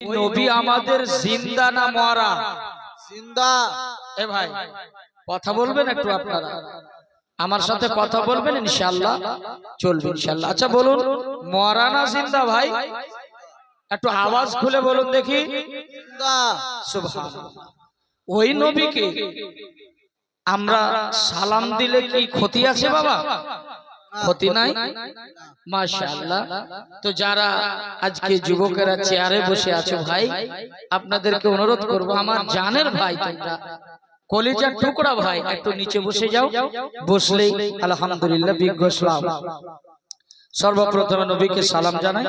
নবী আমাদের জিন্দা না মরা? জিন্দা। এ ভাই কথা বলবেন একটু, আপনারা আমার সাথে কথা বলবেন, ইনশাআল্লাহ চলবে ইনশাআল্লাহ। আচ্ছা বলুন, মরা না জিন্দা? ভাই একটু আওয়াজ খুলে বলুন দেখি। জিন্দা। সুবহানাল্লাহ। ওই নবীকে আমরা সালাম দিলে কি ক্ষতি আছে বাবা? ক্ষতি নাই, মাশাআল্লাহ। তো যারা আজকে যুবকেরা চেয়ারে বসে আছে ভাই, আপনাদেরকে অনুরোধ করব, আমার জানের ভাই, তোমরা কলিজার টুকরা ভাই, একটু নিচে বসে যাও। বসলেই আলহামদুলিল্লাহ বিজ্ঞ সালাম। সর্বপ্রথমে নবীকে সালাম জানাই।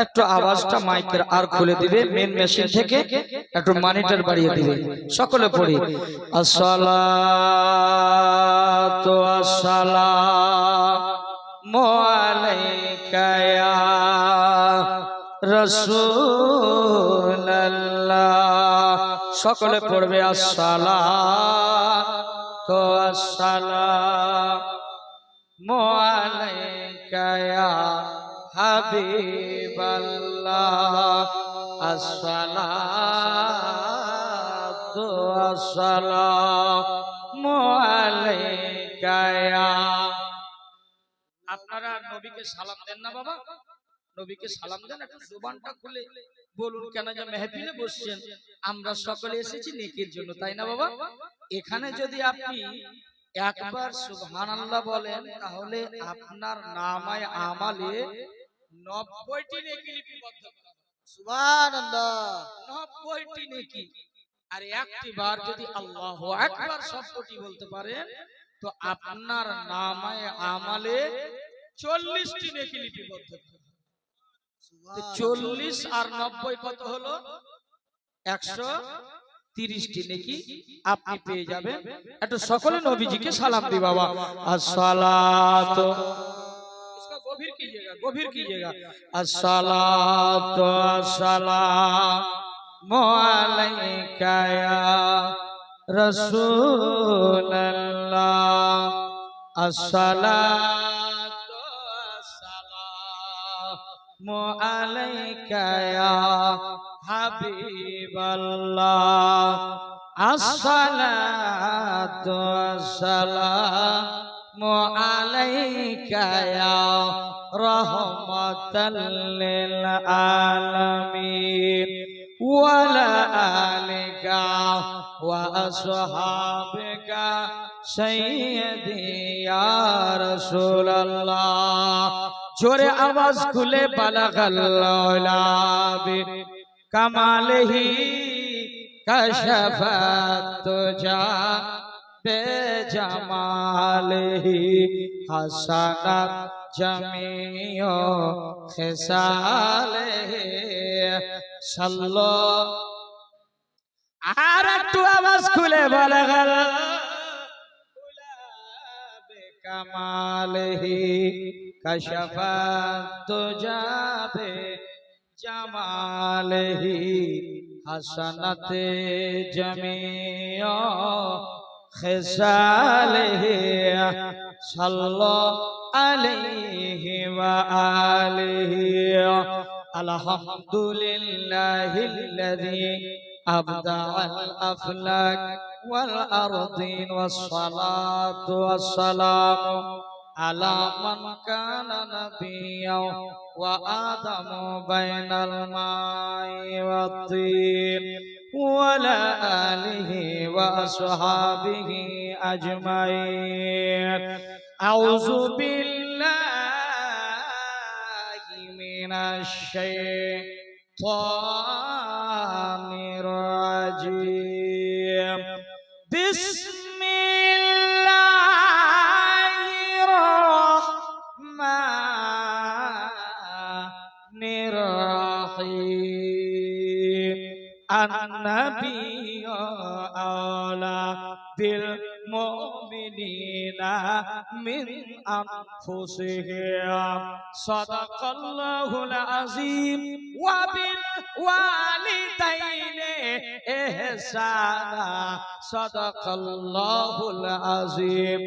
একটু আওয়াজটা মাইকের আর খুলে দিবে, মেন মেশিন থেকে একটু মনিটর বাড়িয়ে দিবে। সকলে পড়ি আসসালাতু আসসালামু আলাইকা ইয়া রাসূলুল্লাহ। সকলে পড়বে আসসালাতু আসসালামু আলাইকা ইয়া হাবিবাল্লাহ। আসসালাতু আসসালামু আলাইকা ইয়া। আপনারা নবীকে সালাম দেন না বাবা? নবীকে সালাম দেন, একটু জবানটা খুলে বলুন। কেন যে মেহফিলে বসছেন, আমরা সকলে এসেছি নেকির জন্য, তাই না বাবা? এখানে যদি আপনি একবার সুবহানাল্লাহ বলেন, তাহলে আপনার নামায় আমালে 90টি নেকি লিপিবদ্ধ করা হবে। সুবহানাল্লাহ। 90টি নেকি। আর একটি বার যদি আল্লাহু আকবার শব্দটি বলতে পারেন, তো আপনার নামায় আমালে 40টি নেকি লিপিবদ্ধ করা হবে। 40 আর 90 কত হলো? 130টি নেকি আপনি পেয়ে যাবেন। একটু সকলে নবীজিকে সালাম দি বাবা। আসসালাতু, इसको गंभीर कीजिएगा। अस्सलातु अस्सलामु अलैका या रसूलल्लाह। अस्सलातु अस्सलामु अलैका या হাবিবাল্লাহ। আসসালাতু আসসালামু আলাইকা ইয়া রাহমাতাল লিল আলামিন ওয়া লা আলিকা ওয়া আসহাবিকা সাইয়্যিদি ইয়া রাসূলুল্লাহ। জোরে আওয়াজ খুলে বালাগাল উলাবি কামালহি কাশাফাত তুজা বেজামালহি হাসানাত জামিউ খিসালহি সাল্লাল্লাহু। আর একটু আওয়াজ খুলে বালাগাল উলাবি কামালহি কাশাফাত তুজা জামালহি হাসানাতে জামিউ খিসালহি সাল্লাল্লাহু আলাইহি ওয়া আলিহি। আলহামদুলিল্লাহিল্লাযী আবদাআল আফলাক ওয়াল আরদিন ওয়াসসালাতু ওয়াসসালামু আলা মান কানা নাবিয়্যাও ওয়া আদামু বাইনাল মাই ওয়াত তিন ওয়া লা আলিহি ওয়া আসহাবিহি আজমাইন। আউযু বিল্লাহি মিনাশ শাইতানির রাজীম। النبي أولى بالمؤمنين من أنفسهم صدق الله العظيم وبالوالدين ইহসানা সাদাকাল্লাহুল আযীম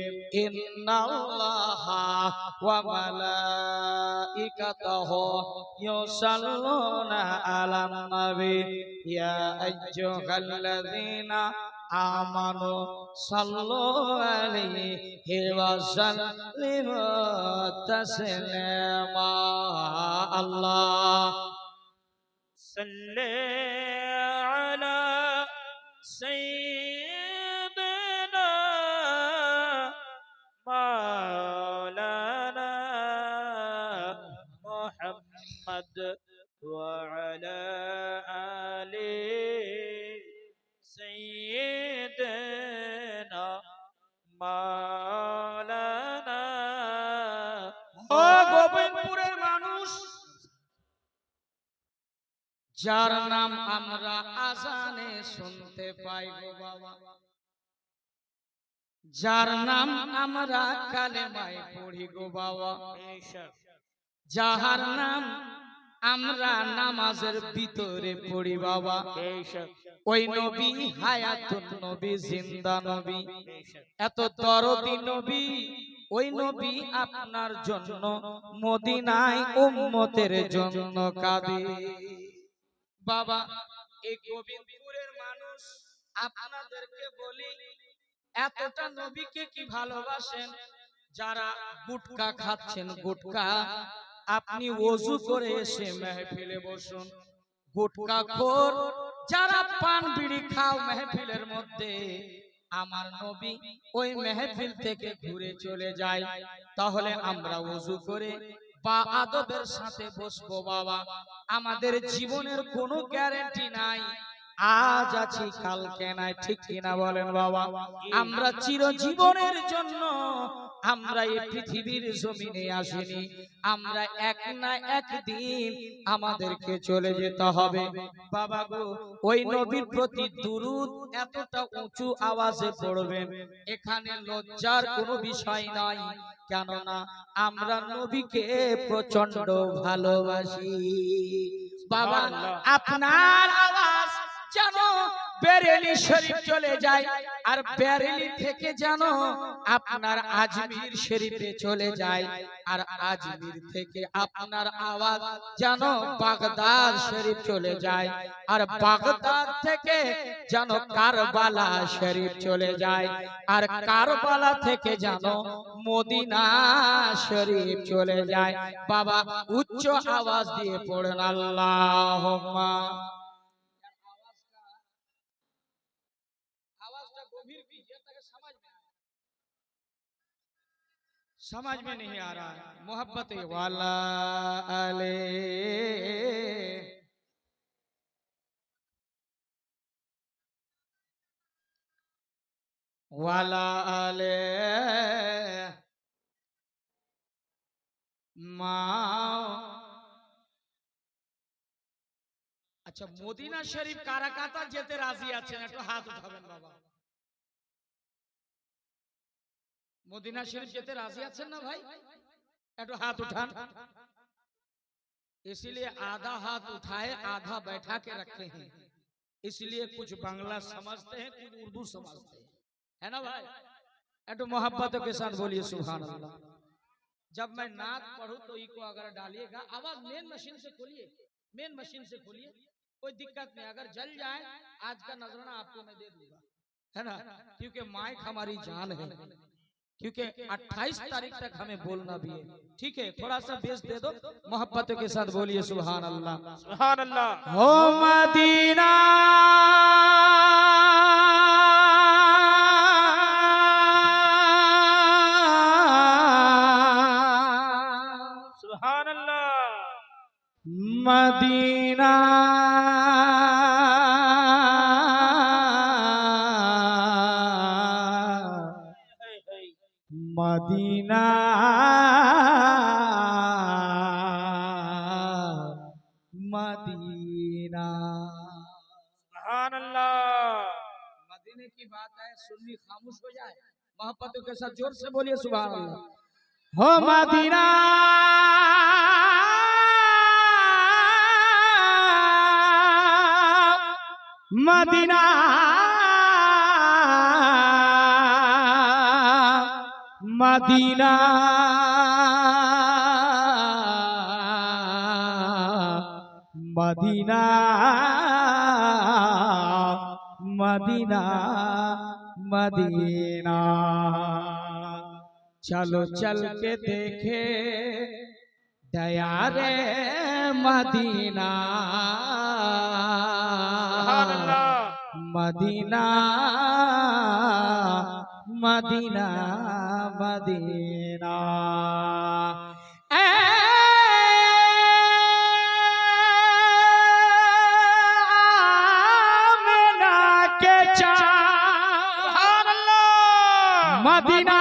ইন্নাল্লাহা ওয়া মালাইকাতাহু ইউসাল্লুনা আলান নবী ইয়া আইয়ুহাল্লাযীনা আমানু সাল্লু আলাইহি ওয়া সাল্লিমু তাসলিমা আল্লাহ صل على سيدنا مولانا محمد وعلى آل سيدنا مولانا ও গোবিন্দপুরের মানুষ, যার নাম আমরা আজানে শুনতে পাই গো বাবা, যার নাম আমরা কালেমায় পড়ি গো বাবা, যাহার নাম আমরা নামাজের ভিতরে পড়ি বাবা, ওই নবী হায়াতুন নবী, জিন্দা নবী, এত দরদি নবী, ওই নবী আপনার জন্য মদিনায় উম্মতের জন্য কাঁদে বাবা। এই গোবিন্দপুরের মানুষ, আপনাদেরকে বলি, এতটা নবীকে কি ভালোবাসেন, যারা গুটকা খাচ্ছেন, গুটকা আপনি ওযু করে এসে মেহফিলে বসুন, গুটকা খোর যারা পান বিড়ি খাও মেহফিলের মধ্যে, আমার নবী ওই মেহফিল থেকে ঘুরে চলে যায়, তাহলে আমরা ওযু করে বা আদবের সাথে বসবো বাবা। আমাদের জীবনের কোনো গ্যারান্টি নাই, আজ আছি কালকে নাই, ঠিক কিনা বলেন বাবা? আমরা চিরজীবনের জন্য আমরা এই পৃথিবীর জমিনে আসিনি, আমরা এক না একদিন আমাদেরকে চলে যেতে হবে বাবা গো। ওই নবীর প্রতি দুরূদ এতটা উঁচু আওয়াজে পড়বেন, এখানে লজ্জার কোনো বিষয় নাই, কেননা আমরা নবীকে প্রচন্ড ভালোবাসি বাবা। আপনার আওয়াজ যেন বেরেলি শরীফ চলে যায়, আর বেরেলি থেকে যেন আপনার আজমির শরীফে চলে যায়, আর আজমির থেকে আপনার আওয়াজ যেন বাগদাদ শরীফ চলে যায়, আর বাগদাদ থেকে যেন কারবালা শরীফ চলে যায়, আর কারবালা থেকে যেন মদিনা শরীফ চলে যায় বাবা। উচ্চ আওয়াজ দিয়ে পড়েন আল্লাহুম্মা। समझ में नहीं आ रहा है, मोहब्बत वाला आले वाला आले माओ। अच्छा, মদিনা শরীফ কারা কারা যেতে রাজি আছেন একটু হাত উঠাবেন বাবা। मदीना शरीफ जेते राजी आছেন ना भाई, একটু हाथ उठान। इसलिए आधा हाथ उठाए आधा बैठा के रखे हैं, इसलिए कुछ बांग्ला समझते हैं कुछ उर्दू समझते हैं, है ना भाई? একটু मोहब्बतों के साथ बोलिए सुभान अल्लाह। जब मैं नात पढ़ूं तो इको अगर डालिएगा, आवाज मेन मशीन से खोलिए, मेन मशीन से खोलिए, कोई दिक्कत नहीं। अगर जल जाए आज का नजराना आपको मैं दे दूंगा, है ना, क्योंकि माइक हमारी जान है, क्योंकि 28 तारीख तक हमें बोलना भी है, ठीक है? थोड़ा सा बेस दे दो, मोहब्बत के साथ बोलिए सुभान अल्लाह। सुभान अल्लाह। हो मदीना सुभान अल्लाह। मदीना मदीना मदीना। सुभान अल्लाह। मदीने की बात है, सुन्नी खामोश हो जाए, मोहब्बतों के साथ जोर से बोलिए सुभान अल्लाह। हो मदीना মদিনা মদিনা মদিনা মদিনা মদিনা चलो चल के देखे दया रे मदीना सुभान अल्लाह मदीना मदीना मदीना ए आमना के चाँद सुभान अल्लाह मदीना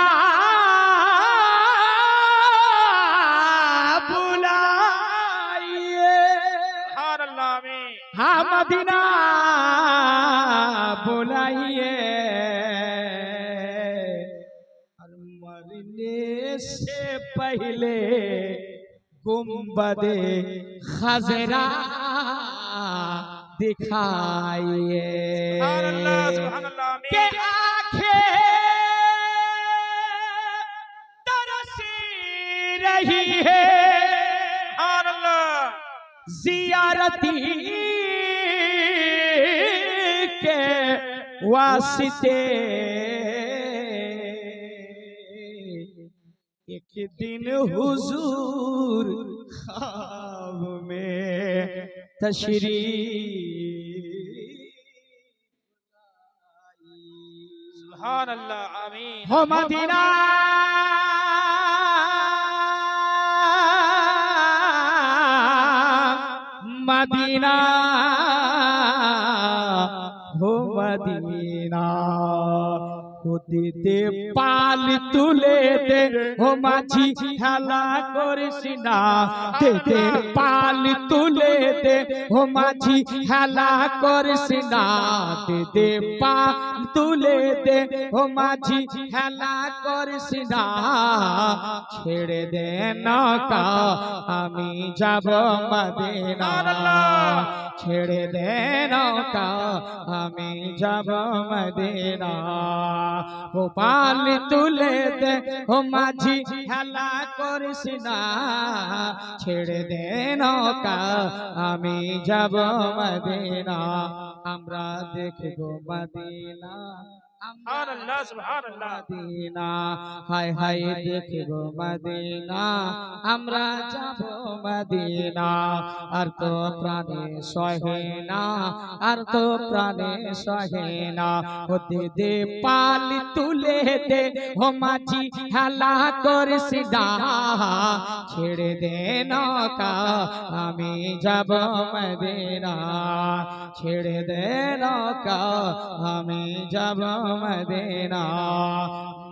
बुलाइए सुभान अल्लाह आमीन हाँ मदीना बुलाइए और मरने से पहले गुम्बदे खजरा दिखाइए सुभान अल्लाह के आमीन आंखें तरसी रही है सुभान अल्लाह जियारती के वास्ते एक दिन हुजूर ख्वाब में तशरीफ सुभान अल्लाह आमीन हो मदीना मदीना हो मदीना हो दे पाल तुले दे हो माझी खेला करिसिना दे पाल तुले दे हो माझी खेला करिसिना दे पाल तुले दे हो माझी खेला करिसिना ছেড়ে দে নৌকা আমি যাব মদিনা ছেড়ে দে নৌকা আমি যাব মদিনা ও পাল তুলে দে ও মাঝি খেলা করিস না ছেড়ে দে নৌকা আমি যাব মদিনা আমরা দেখব মদিনা सुभान अल्लाह सुभान अल्लाह মদিনা হায় হায় দেখব মদিনা আমরা যাব মদিনা আর তো প্রাণে সহে না আর তো প্রাণে সহে না হতে দে পাল তুলে দে ও মাঝি হেলা করিস না ছেড়ে দে নৌকা আমি যাব মদিনা ছেড়ে দে নৌকা আমি যাব মদিনা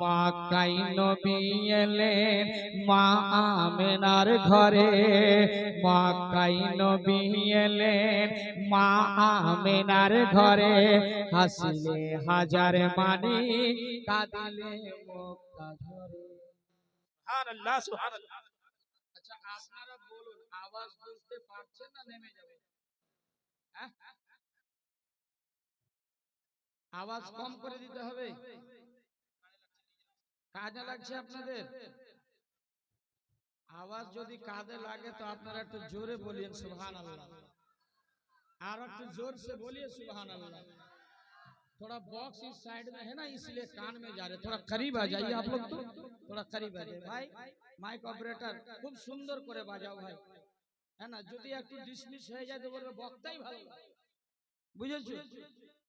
মা কাই নবী এলেন মা আমেনার ঘরে মা কাই নবী এলেন মা আমেনার ঘরে হাসিলে হাজার মানি কাঁদিলে মুক্তা ঝরে सुभान अल्लाह सुभान अल्लाह আচ্ছা আপনারা বলুন আওয়াজ বুঝতে পারছেন না নেমে যাবে হ্যাঁ আওয়াজ কম করে দিতে হবে কাজে লাগছে আপনাদের আওয়াজ যদি কাজে লাগে তো আপনারা একটু জোরে বলিয়ে সুবহানাল্লাহ और একটু जोर से बोलिए सुभान अल्लाह थोड़ा बॉक्स इस साइड में है ना इसलिए कान में जा रहे थोड़ा करीब आ जाइए आप लोग तो थोड़ा करीब आ जाइए भाई माइक ऑपरेटर खूब सुंदर करे বাজাও ভাই है ना যদি একটু ডিসমিস হয়ে যায় তো বলবে বক্তাই ভালো বুঝেছো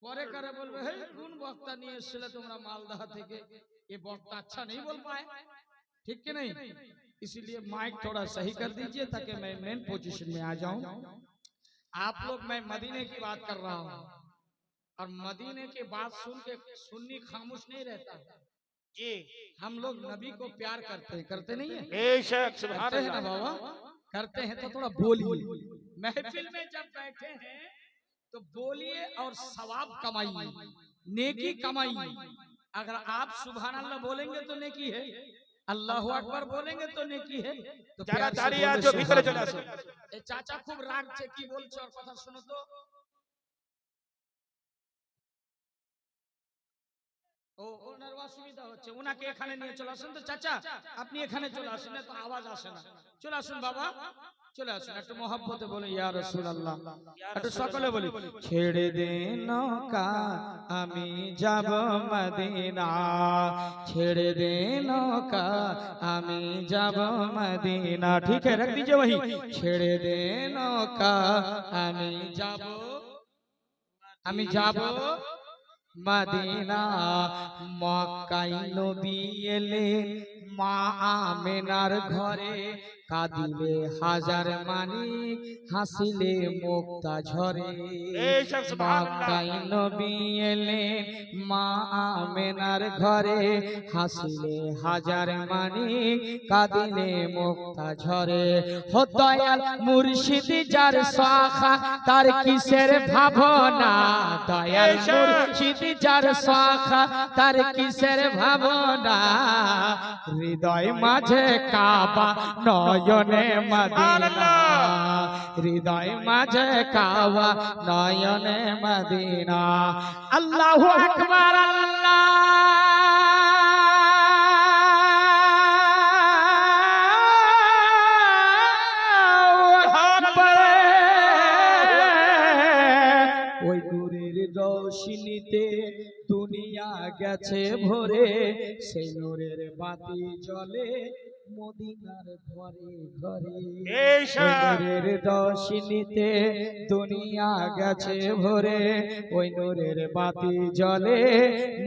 পরে করে বলবে হে কোন বক্তা নিয়ে এসেছিলে তোমরা মালদহ থেকে ये बक्ता अच्छा नहीं बोल पाए ठीक कि नहीं इसलिए माइक थोड़ा सही कर दीजिए ताकि मैं मेन पोजीशन में आ जाऊं आप लोग मैं मदीने की बात कर रहा हूं और मदीने की बात सुन के सुन्नी खामोश नहीं रहता जी हम लोग नबी को प्यार करते नहीं है बेशक सुभान करते हैं ना अल्लाह बाबा करते हैं तो थोड़ा बोलिए महफिल में जब बैठे हैं तो बोलिए और सवाब कमाइए नेकी कमाइए अगर आप सुभान अल्लाह बोलेंगे तो नेकी है अल्लाहु अकबर बोलेंगे तो नेकी है तो যারা प्यार से দাঁড়িয়ে बोले আছো ভিতরে सुभान চলে আসো अल्लाह। ए चाचा खूब राग से की बोलছো और কথা শোনো তো অসুবিধা হচ্ছে, উনাকে এখানে নিয়ে চলে আসুন তো। চাচা আপনি এখানে চলে আসুন, না তো আওয়াজ আসে না। চলে আসুন বাবা, চলে আসুন, একটু মহব্বতে বলে ইয়া রাসূলুল্লাহ। একটু সকলে বলি, ছেড়ে দে নৌকা আমি যাব মদিনা, ছেড়ে দে নৌকা আমি যাব মদিনা। ঠিক है, रख दीजिए वही, ছেড়ে দে নৌকা আমি যাব মদিনা। মক্কায় নবী এলেন মা আমেনার ঘরে, কাঁদিলে হাজার মানিক হাসিলে মুক্তা ঝরে। বেশক সুবহানাল্লাহ। মক্কায় নবী এলেন মা আমেনার ঘরে, হাসিলে হাজার মানিক কাঁদিলে মুক্তা ঝরে। হো দয়াল মুর্শিদ যার শাখা তার কিসের ভাবনা, দয়াল মুর্শিদ যার শাখা তার কিসের ভাবনা। হৃদয় মাঝে কাবা নয়নে মদিনা, হৃদয় মাঝে কাবা নয়নে মদিনা। আল্লাহু আকবার, ওই নূরের রোশনীতে দুনিয়া গেছে ভরে, সেই নূরের বাতি জ্বলে মদিনার ঘরে ঘরে। ওই নূরের রোশনীতে দুনিয়া গেছে ভরে, ওই নূরের বাতি জ্বলে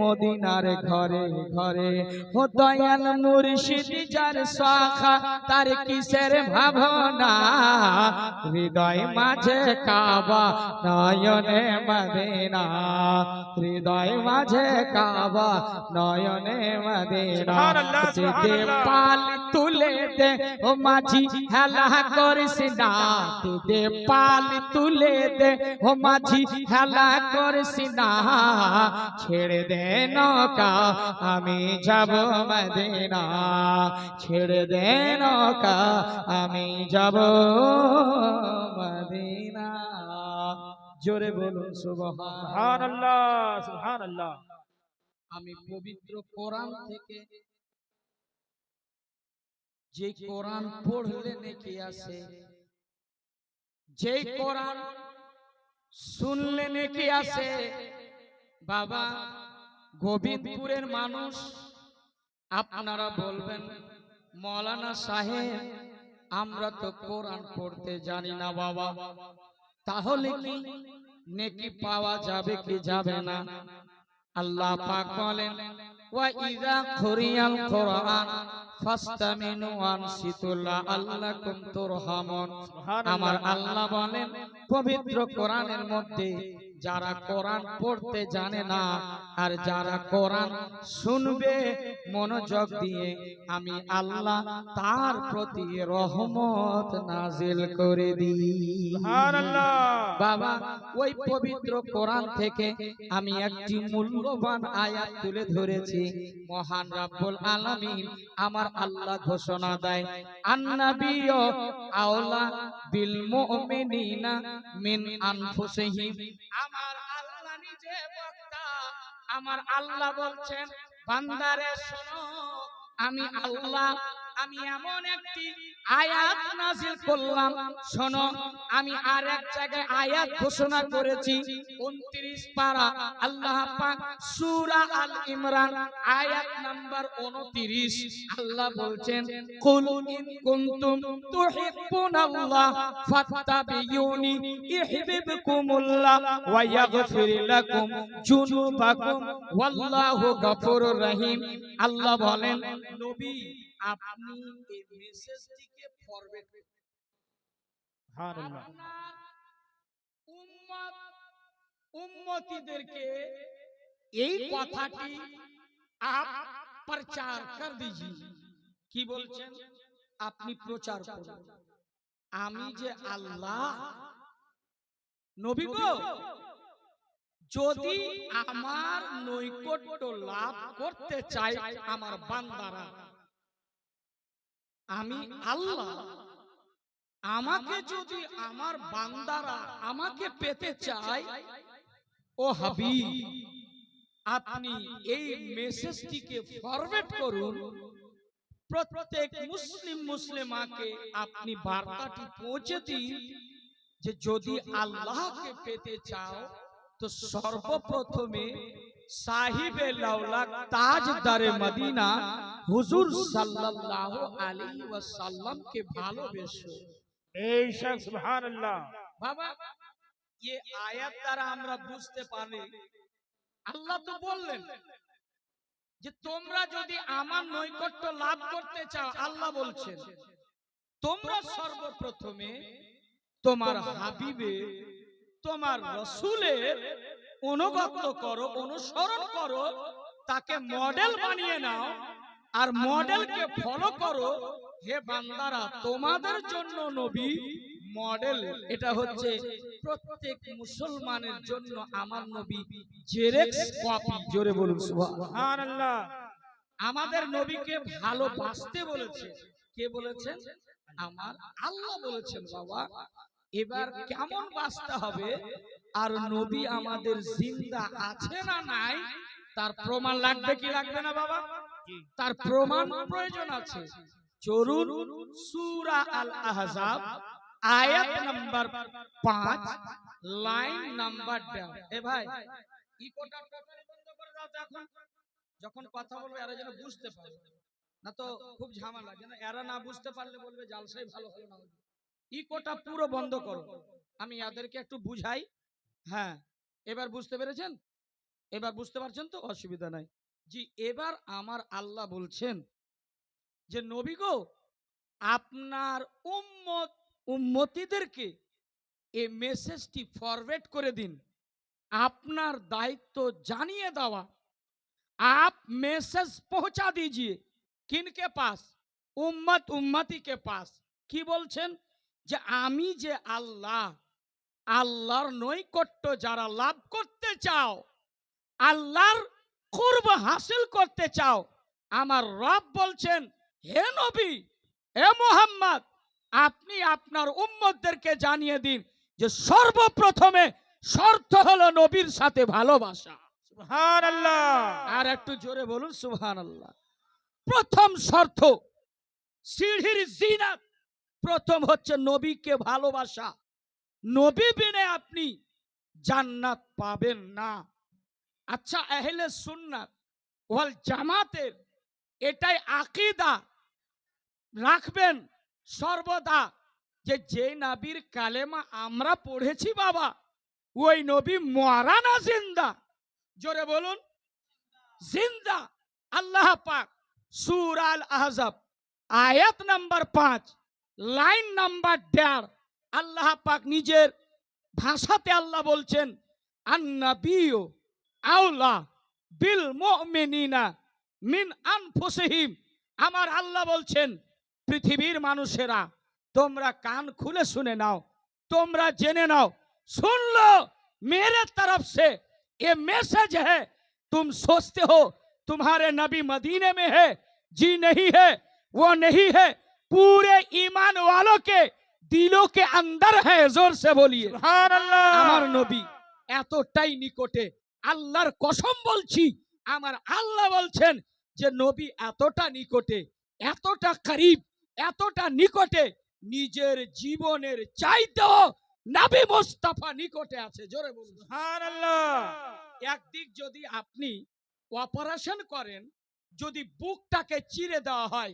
মদিনার ঘরে ঘরে। ও দয়াল মুর্শিদ যার শাখা তার কিসের ভাবনা, হৃদয় মাঝে কাবা নয়নে মদিনা, হৃদয় মাঝে কাবা নয়নে মদিনা। দে পাল তুলে দে ও মাঝি হেলা করিস না, দে পাল তুলে দে ও মাঝি হেলা করিস না। ছেড়ে দে নৌকা আমি যাব মদিনা, ছেড়ে দে নৌকা আমি যাব মদিনা। জোরে বলুন সুবহানাল্লাহ। সুবহানাল্লাহ সুবহানাল্লাহ। আমি পবিত্র কোরআন থেকে, যে কোরআন পড়লে নেকি আসে, যে কোরআন শুনলে নেকি আসে। বাবা গোবিন্দপুরের মানুষ, আপনারা বলবেন মৌলানা সাহেব আমরা তো কোরআন পড়তে জানি না বাবা, তাহলে কি নেকি পাওয়া যাবে কি যাবে না? আল্লাহ পাক বলেন ওয়া ইযা কুরিয়াল কুরআন ফাসতামিনু আনসিতু লাআল্লাকুম তুরহামুন। আমার আল্লাহ বলেন পবিত্র কোরআনের মধ্যে যারা কোরআন পড়তে জানে না আর যারা কোরআন শুনবে মনোযোগ দিয়ে, আমি আল্লাহ তার প্রতি রহমত নাজিল করে দিই। সুবহানাল্লাহ। বাবা ওই পবিত্র কোরআন থেকে আমি একটি মূল্যবান আয়াত তুলে ধরেছি। মহান রব্বুল আলামিন আমার আল্লাহ ঘোষণা দেয়, আন্নাবিয়্যু আওলা বিল মুমিনিনা মিন আনফুসিহিম। আমার আল্লাহ নিজে বক্তা, আমার আল্লাহ বলছেন বান্দারে শোনো, আমি আল্লাহ আমি এমন একটি আয়াত নাযিল করলাম। শোনো, আমি আর এক জায়গায় আয়াত ঘোষণা করেছি 29 পারা আল্লাহ পাক সূরা আল ইমরান আয়াত নাম্বার 29। আল্লাহ বলছেন কুল ইন কুনতুম তুহিব্বুনাল্লাহ ফাত্তাবিউনি ইউহিব্বুকুমুল্লাহ ওয়া ইয়াগফির লাকুম যুনুবাকুম ওয়াল্লাহু গফুরুর রহিম। আল্লাহ বলেন নবী আপনি এই মেসেজটিকে ফরওয়ার্ড করুন, সুবহানাল্লাহ। আপনার উম্মতিদেরকে এই কথাটি আপ প্রচার কর দিজিয়ে। কি বলছেন? আপনি প্রচার করুন আমি যে আল্লাহ। নবী গো, যদি আমার নৈকট্য লাভ করতে চায় আমার বান্দারা, আমি আল্লাহ, আমাকে যদি আমার বান্দারা আমাকে পেতে চায়, ও হাবিব আপনি এই মেসেজটিকে ফরওয়ার্ড করুন, প্রত্যেক মুসলিমাকে আপনি বার্তাটি পৌঁছে দিন যে যদি আল্লাহকে পেতে চাও তো সর্বপ্রথমে সাহিবে লাউলাক তাজদারে মদিনা হুজুর সাল্লাল্লাহু আলাইহি ওয়াসাল্লামকে ভালোবেসো। बेशक सुभान अल्लाह। বাবা, ये আয়াত দ্বারা আমরা বুঝতে পারি আল্লাহ তো বললেন যে তোমরা যদি আমার নৈকট্য লাভ করতে চাও, আল্লাহ বলছেন তোমরা সর্বপ্রথমে তোমার হাবিবে তোমার রাসূলের অনুগত করো, অনুসরণ করো, তাকে মডেল বানিয়ে নাও আর মডেলকে ফলো করো। হে বান্দারা, তোমাদের জন্য নবী মডেল। এটা হচ্ছে প্রত্যেক মুসলমানের জন্য আমার নবী জেরক্স কপি। জোরে বলুন সুবহানাল্লাহ। सुभान अल्लाह। আমাদের নবীকে ভালোবাসতে বলেছে কে বলেছেন? আমার আল্লাহ বলেছেন। বাবা, এবার কেমন বাঁচতে হবে আর নবী আমাদের জিন্দা আছে না নাই তার প্রমাণ লাগবে কি লাগবে না বাবা? তার প্রমাণ প্রয়োজন আছে। চলুন সূরা আল আহজাব আয়াত নাম্বার 5 লাইন নাম্বার 10। এ ভাই ইকোটা টোটালি বন্ধ করে দাও তো এখন। যখন কথা বলবে এরা যেন বুঝতে পারে, না তো খুব ঝামেলা। যেন এরা না বুঝতে পারলে বলবে জালসাই ভালো হলো না। ইকোটা পুরো বন্ধ করো, আমি এদেরকে একটু বুঝাই। হ্যাঁ, এবার বুঝতে পেরেছেন? এবার বুঝতে পারছেন তো? অসুবিধা নাই। জি, এবার আমার আল্লাহ বলছেন যে নবী গো, আপনার উম্মতিদেরকে এই মেসেজটি ফরওয়ার্ড করে দিন। আপনার দায়িত্ব জানিয়ে দেওয়া। आप मैसेज पहुंचा दीजिए किनके पास? उम्मती के पास। কি বলছেন? যে আমি যে আল্লাহ, আল্লাহর নৈকট্য যারা লাভ করতে চাও, আল্লাহর কুরব হাসিল করতে চাও, আমার রব বলছেন হে নবী, হে মুহাম্মদ, আপনি আপনার উম্মতদেরকে জানিয়ে দিন যে সর্বপ্রথমে শর্ত হলো নবীর সাথে ভালোবাসা। सुभान अल्लाह। আর একটু জোরে বলুন সুবহানাল্লাহ। প্রথম শর্ত, সিঁড়ির জিনাত, প্রথম হচ্ছে নবীকে ভালোবাসা। নবী বিনে আপনি জান্নাত পাবেন না। আচ্ছা, আহলে সুন্নাত ওয়াল জামাতের এটাই আকীদা রাখবেন সর্বদা যে যে নবীর কালেমা আমরা পড়েছি বাবা, ওই নবী মরা না জিন্দা। জোরে বলুন জিন্দা। আল্লাহ পাক সূরা আল আহজাব আয়াত নাম্বার 5 লাইন নাম্বার 1.5 আল্লাহ পাক নিজের ভাষাতে আল্লাহ বলছেন আন-নাবিয়্যু আওলা বিল মুমিনিনা মিন আনফুসিহিম। আমার আল্লাহ বলছেন পৃথিবীর মানুষেরা তোমরা কান খুলে শুনে নাও, তোমরা জেনে নাও, सुन लो मेरे तरफ से ये मैसेज है। तुम सोचते हो तुम्हारे नबी मदीने में है, जी नहीं है, वो नहीं है, पूरे ईमान वालों के दिलों के अंदर है। जोर से बोलिए सुभान अल्लाह। আমার নবী এতটাই নিকটে, আল্লাহর কসম বলছি, আমার আল্লাহ বলছেন যে নবী এতটা নিকটে, এতটা করিব, এতটা নিকটে, নিজের জীবনের চাইতেও নবী মুস্তাফা নিকটে আছে। জোরে বলুন सुभान अल्लाह। একদিক যদি আপনি অপারেশন করেন, যদি বুকটাকে চিরে দেওয়া হয়,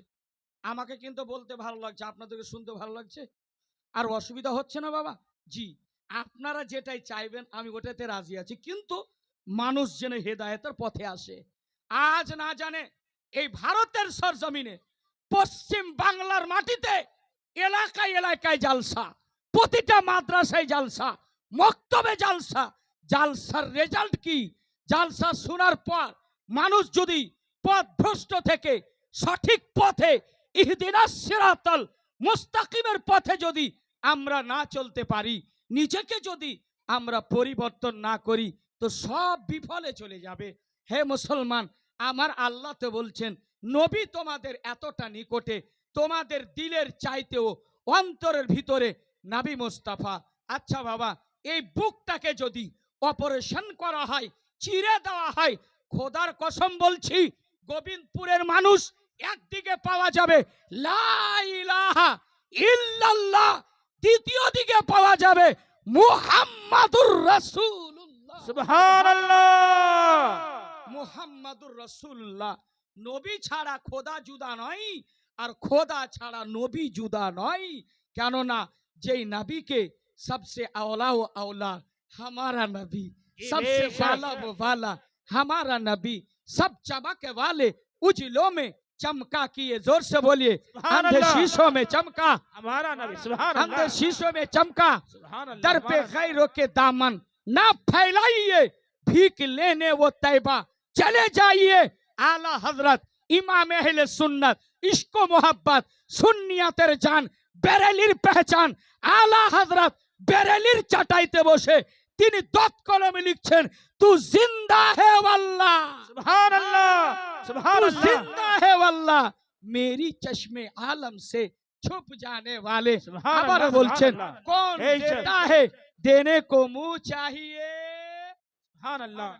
আমাকে কিন্তু বলতে ভালো লাগছে, আপনাদেরকে শুনতে ভালো লাগছে, আর অসুবিধা হচ্ছে না বাবা? জি, আপনারা যেটাই চাইবেন আমি ওটাতে রাজি আছি, কিন্তু মানুষ যেন হেদায়েতের পথে আসে। আজ না জানে এই ভারতের সরজমিনে পশ্চিম বাংলার মাটিতে এলাকায় এলাকায় জালসা, প্রতিটা মাদ্রাসায় জালসা, মক্তবে জালসা। জালসার রেজাল্ট কি? জালসা শোনার পর মানুষ যদি পথভ্রষ্ট থেকে সঠিক পথে ইহদিনাস সিরাতাল মুস্তাকিমের পথে যদি আমরা না চলতে পারি, নিজেকে যদি আমরা পরিবর্তন না করি, তো সব বিফলে চলে যাবে। হে মুসলমান, আমার আল্লাহ তো বলছেন নবী তোমাদের এতটা নিকটে, তোমাদের দিলের চাইতেও অন্তরের ভিতরে নবী মুস্তাফা। আচ্ছা বাবা, এই বুকটাকে যদি অপারেশন করা হয়, চিরে দেওয়া হয়, খোদার কসম বলছি, গোবিন্দপুরের মানুষ একদিকে পাওয়া যাবে লা ইলাহা ইল্লাল্লাহ, দ্বিতীয় দিকে পাওয়া যাবে মুহাম্মাদুর রাসূলুল্লাহ। সুবহানাল্লাহ। মুহাম্মাদুর রাসূলুল্লাহ। নবী ছাড়া খোদা জুদা নয়, আর খোদা ছাড়া নবী জুদা নয়। কেননা যেই নবীকে सबसे औला व औला हमारा नबी, सबसे वाला वो वाला हमारा नबी, सब चमक वाले उजलों में चमका। किए जोर से बोलिए, अंधे शीशों में चमका, हमारा नबी। अंधे सुबहानल्लाह। शीशों में चमका। सुबहानल्लाह। दर पे गैरों के दामन ना फैलाइए, भीख लेने वो तैबा चले जाइए। आला हजरत इमाम अहले सुन्नत, इश्क मोहब्बत सुन्नियतेर जान, बेरेलिर पहचान। आला हजरत বেরেলির চাটাইতে বসে তিনি দত কলমে লিখছেন, তু জিন্দা হে আল্লাহ, সুবহানাল্লাহ। तू সুবহানাল্লাহ। जिंदा है वल्लाह, मेरी चश्मे आलम से छुप जाने वाले। सुभान আবার अल्लाह, বলছেন, सुभान अल्लाह। कौन এই যে- देता है देने को मुंह चाहिए। सुबहानल्लाह।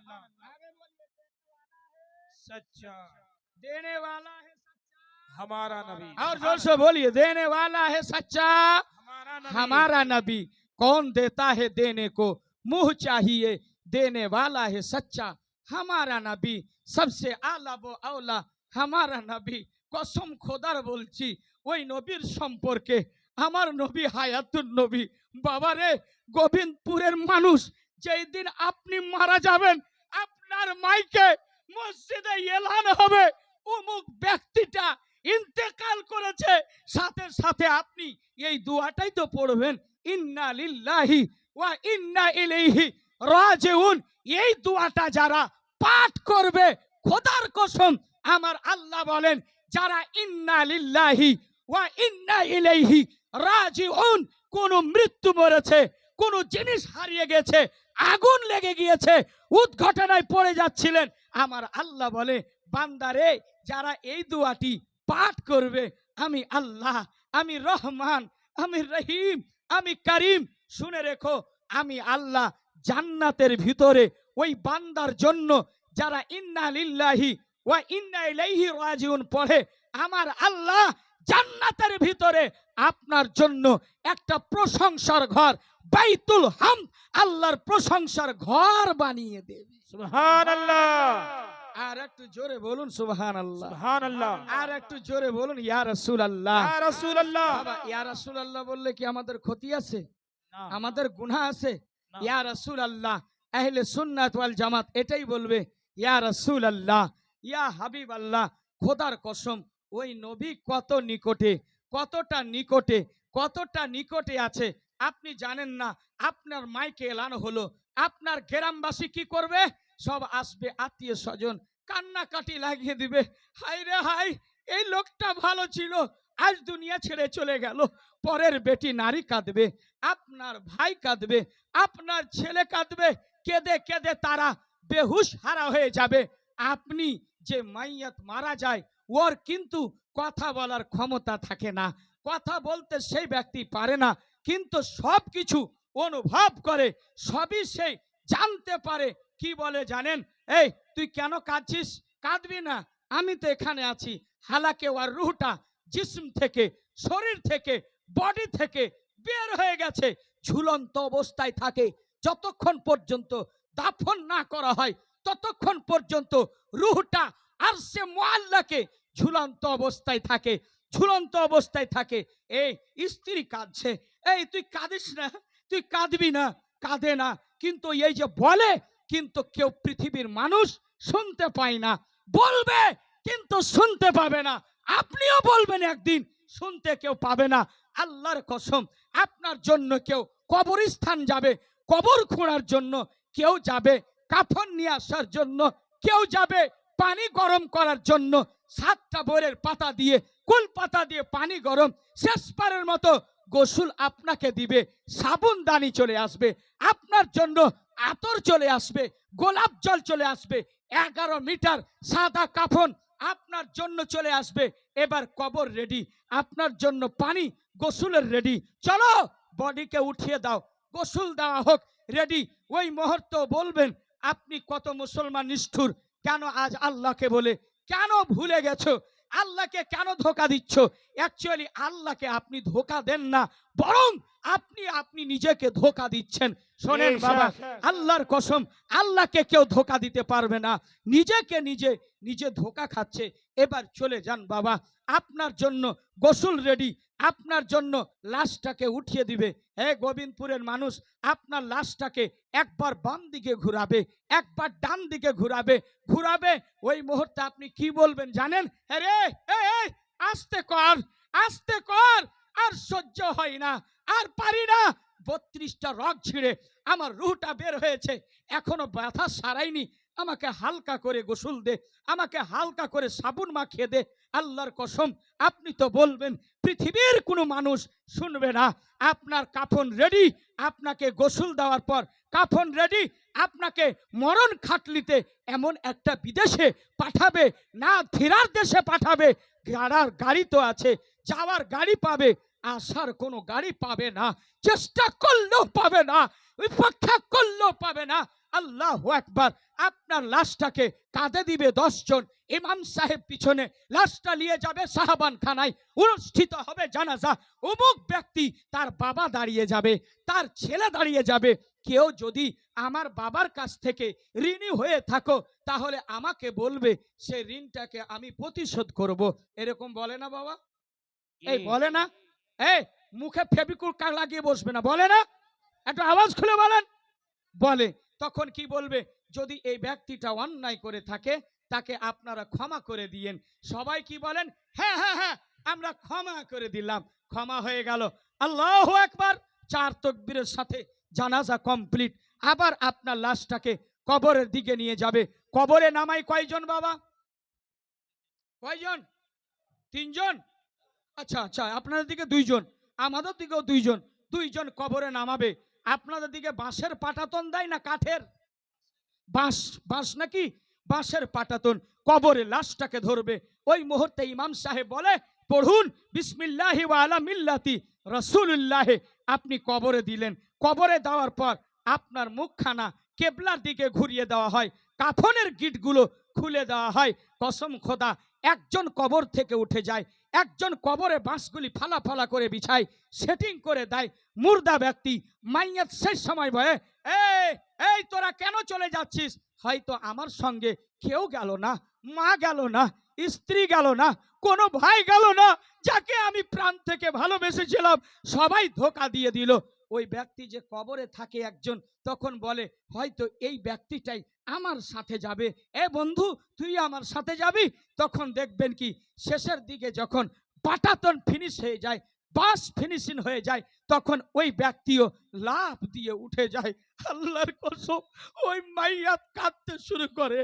सच्चा देने वाला है सच्चा। हमारा नबी। और जोर से बोलिए, देने वाला है सच्चा हमारा नबी। हमारा नबी। कौन देता है देने को मुंह चाहिए, देने वाला है सच्चा हमारा नबी, सबसे आला वो औला हमारा नबी। কসম খোদার বলছি, ওই নবীর সম্পর্কে, আমার নবী হায়াতুন নবী। বাবারে, গোবিন্দপুরের মানুষ, যেই দিন আপনি মারা যাবেন, আপনার মাইকে মসজিদে এলান হবে অমুক ব্যক্তিটা ইন্তেকাল করেছে, সাথে সাথে আপনি এই দোয়াটাই তো পড়বেন, ইন্না লিল্লাহি ওয়া ইন্না ইলাইহি রাজিউন। এই দোয়াটা যারা পাঠ করবে, খোদার কসম আমার আল্লাহ বলেন, যারা ইন্না লিল্লাহি ওয়া ইন্না ইলাইহি রাজিউন, কোন মৃত্যু মরেছে, কোন জিনিস হারিয়ে গেছে, আগুন লেগে গিয়েছে, উদ্ঘটনায় পড়ে যাচ্ছিলেন, আমার আল্লাহ বলে, বান্দারে যারা এই দোয়াটি পাঠ করবে, আমি আল্লাহ, আমি রহমান, আমি রহিম, আমি করিম, শুনে রেখো, আমি আল্লাহ জান্নাতের ভিতরে ওই বান্দার জন্য যারা ইন্না লিল্লাহি ওয়া ইন্না ইলাইহি রাজিউন পড়ে, আমার আল্লাহ জান্নাতের ভিতরে আপনার জন্য একটা প্রশংসার ঘর, বাইতুল হাম, আল্লাহর প্রশংসার ঘর বানিয়ে দেবে। সুবহানাল্লাহ। আর একটু জোরে বলুন সুবহানাল্লাহ। সুবহানাল্লাহ। আর একটু জোরে বলুন ইয়া রাসূলুল্লাহ। ইয়া রাসূলুল্লাহ। বাবা, ইয়া রাসূলুল্লাহ বললে কি আমাদের ক্ষতি আছে? না। আমাদের গুনাহ আছে? না। ইয়া রাসূলুল্লাহ, আহলে সুন্নাত ওয়াল জামাত এটাই বলবে, ইয়া রাসূলুল্লাহ, ইয়া হাবিবাল্লাহ। খোদার কসম, ওই নবী কত নিকটে, কতটা নিকটে, কতটা নিকটে আছে আপনি জানেন না। আপনার মাইকে এলান হলো, আপনার গ্রামবাসী কি করবে? সব আসবে, আত্মীয় স্বজন কান্নাকাটি লাগিয়ে দিবে, হাই রে হাই, এই লোকটা ভালো ছিল, আজ দুনিয়া ছেড়ে চলে গেল। পরের বেটি নারী কাঁদবে, আপনার ভাই কাঁদবে, আপনার ছেলে কাঁদবে, কেঁদে কেঁদে তারা বেহুশ হারা হয়ে যাবে। আপনি যে মাইয়াত মারা যায়, ওর কিন্তু কথা বলার ক্ষমতা থাকে না, কথা বলতে সেই ব্যক্তি পারে না, কিন্তু সব কিছু অনুভব করে, সবই সে জানতে পারে। কি বলে জানেন? এই তুই কেন কাঁদছিস? কাঁদবি না, আমি তো এখানে আছি। হালাকে ওর রুহটা জিসম থেকে, শরীর থেকে, বডি থেকে বের হয়ে গেছে, ঝুলন্ত অবস্থায় থাকে। যতক্ষণ পর্যন্ত দাফন না করা হয়, ততক্ষণ পর্যন্ত রুহটা আরশে মুআল্লাকে ঝুলন্ত অবস্থায় থাকে, ঝুলন্ত অবস্থায় থাকে। এই স্ত্রী কাঁদছে, এই তুই কাঁদিস না, তুই কাঁদবি না, কাঁদে না, কিন্তু এই যে বলে, কিন্তু কেউ পৃথিবীর মানুষ শুনতে পায় না, বলবে কিন্তু শুনতে পাবে না। আপনিও বলবেন একদিন, শুনতে কেউ পাবে না। আল্লাহর কসম, আপনার জন্য কেউ কবরস্থান যাবে, কবর খোঁড়ার জন্য কেউ যাবে, কাফন নিয়ে আসার জন্য কেউ যাবে, পানি গরম করার জন্য 7টা বইয়ের পাতা দিয়ে, কুল পাতা দিয়ে পানি গরম, শেষবারের মতো গোসল আপনাকে দিবে, সাবুনদানি চলে আসবে আপনার জন্য, আতর চলে আসবে, গোলাপ জল চলে আসবে, 11 মিটার সাদা কাফন আপনার জন্য চলে আসবে। এবার কবর রেডি, আপনার জন্য পানি গোসলের রেডি, চলো বডিকে উঠিয়ে দাও, গোসল দেওয়া হোক, রেডি। ওই মুহূর্তে বলবেন আপনি কত মুসলমান নিষ্ঠুর, কেন আজ আল্লাহকে বলে কেন ভুলে গেছো? আল্লাহকে কেন ধোকা দিচ্ছ? অ্যাকচুয়ালি আল্লাহকে আপনি ধোকা দেন না, বরং আপনি নিজেকে ধোকা দিচ্ছেন। শোনেন বাবা, আল্লাহর কসম, আল্লাহকে কেউ ধোকা দিতে পারবে না, নিজেকে নিজে ধোকা খাচ্ছে। এবার চলে যান বাবা, আপনার জন্য গোসল রেডি, আপনার জন্য লাশটাকে উঠিয়ে দিবে। হে গোবিন্দপুরের মানুষ, আপনার লাশটাকে একবার বাম দিকে ঘুরাবে, একবার ডান দিকে ঘুরাবে। ওই মুহূর্তে আপনি কি বলবেন জানেন? আরে এই আস্তে কর, আস্তে কর, আর সহ্য হয় না, আর পারি না। 32টা রগ ছিঁড়ে আমার রুহটা বের হয়েছে, এখনো ব্যথা সারাইনি, আমাকে হালকা করে গোসল দে, আমাকে হালকা করে সাবুন মাখিয়ে দে। আল্লাহর কসম, আপনি তো বলবেন, পৃথিবীর কোনো মানুষ শুনবে না। আপনার কাফন রেডি, আপনাকে গোসল দেওয়ার পর কাফন রেডি, আপনাকে মরণ খাটলিতে এমন একটা বিদেশে পাঠাবে, না ফেরার দেশে পাঠাবে। গাড়ি তো আছে, যাওয়ার গাড়ি পাবে, আসার কোনো গাড়ি পাবে না, চেষ্টা করলেও পাবে না, উপেক্ষা করলেও পাবে না। আল্লাহু আকবার। আপনার লাশটাকে কাঁধে দিবে 10 জন, ইমাম সাহেব পিছনে, লাশটা নিয়ে যাবে সাহাবান খানায়, অনুষ্ঠিত হবে জানাজা। অমুক ব্যক্তি, তার বাবা দাঁড়িয়ে যাবে, তার ছেলে দাঁড়িয়ে যাবে। কেউ যদি আমার বাবার কাছ থেকে ঋণী হয়ে থাকো, তাহলে আমাকে বলবে, সে ঋণটাকে আমি প্রতিশোধ করব। এরকম বলে না বাবা? এই বলে না? এই মুখে ফেবিকুল কাক লাগিয়ে বসবে না, বলে না? একটু আওয়াজ খুলে বলেন। বলে। তখন কি বলবে? যদি এই ব্যক্তিটা অন্যায় করে থাকে, তাকে আপনারা ক্ষমা করে দিয়েন। সবাই কি বলেন? হ্যাঁ হ্যাঁ হ্যাঁ, আমরা ক্ষমা করে দিলাম, ক্ষমা হয়ে গেল। আল্লাহু আকবার। 4 তাকবীরের সাথে জানাজা কমপ্লিট। আবার আপনার লাশটাকে কবরের দিকে নিয়ে যাবে। কবরে নামাই কয়জন বাবা? কয়জন? 3 জন? আচ্ছা আচ্ছা, আপনাদের দিকে 2 জন, আমাদের দিকেও 2 জন। 2 জন কবরে নামাবে। আপনাদের দিকে বাঁশের পাটাতন দেয় না কাঠের? বাঁশ নাকি? বাঁশের পাটাতন। কবরে লাশটাকে ধরবে। ওই মুহূর্তে ইমাম সাহেব বলে, পড়ুন বিসমিল্লাহি ওয়া আলা মিল্লাতি রাসূলুল্লাহ। আপনি কবরে দিলেন। কবরে দেওয়ার পর আপনার মুখখানা কেবলার দিকে ঘুরিয়ে দেওয়া হয়, কাফনের গিটগুলো খুলে দেওয়া হয়। কসম খোদা, একজন কবর থেকে উঠে যায়, একজন কবরে বাঁশগুলি ফালা ফালা করে বিছায়, সেটিং করে দেয়। মুর্দা ব্যক্তি মাইয়াত শেষ সময় বলে, এই তোরা কেন চলে যাচ্ছিস? হয়তো আমার সঙ্গে কেউ গেল না, মা গেল না, স্ত্রী গেল না, কোনো ভাই গেল না, যাকে আমি প্রাণ থেকে ভালোবেসেছিলাম, সবাই ধোকা দিয়ে দিল। ওই ব্যক্তি যে কবরে থাকে একজন, তখন বলে, হয়তো এই ব্যক্তিটাই আমার সাথে যাবে। এ বন্ধু, তুই আমার সাথে যাবি? তখন দেখবেন কি, শেষের দিকে যখন পাটাতন ফিনিশ হয়ে যায়, বাস ফিনিশিং হয়ে যায়, তখন ওই ব্যক্তিও লাফ দিয়ে উঠে যায়। আল্লাহর কসম, ওই মাইয়াত কাঁদতে শুরু করে,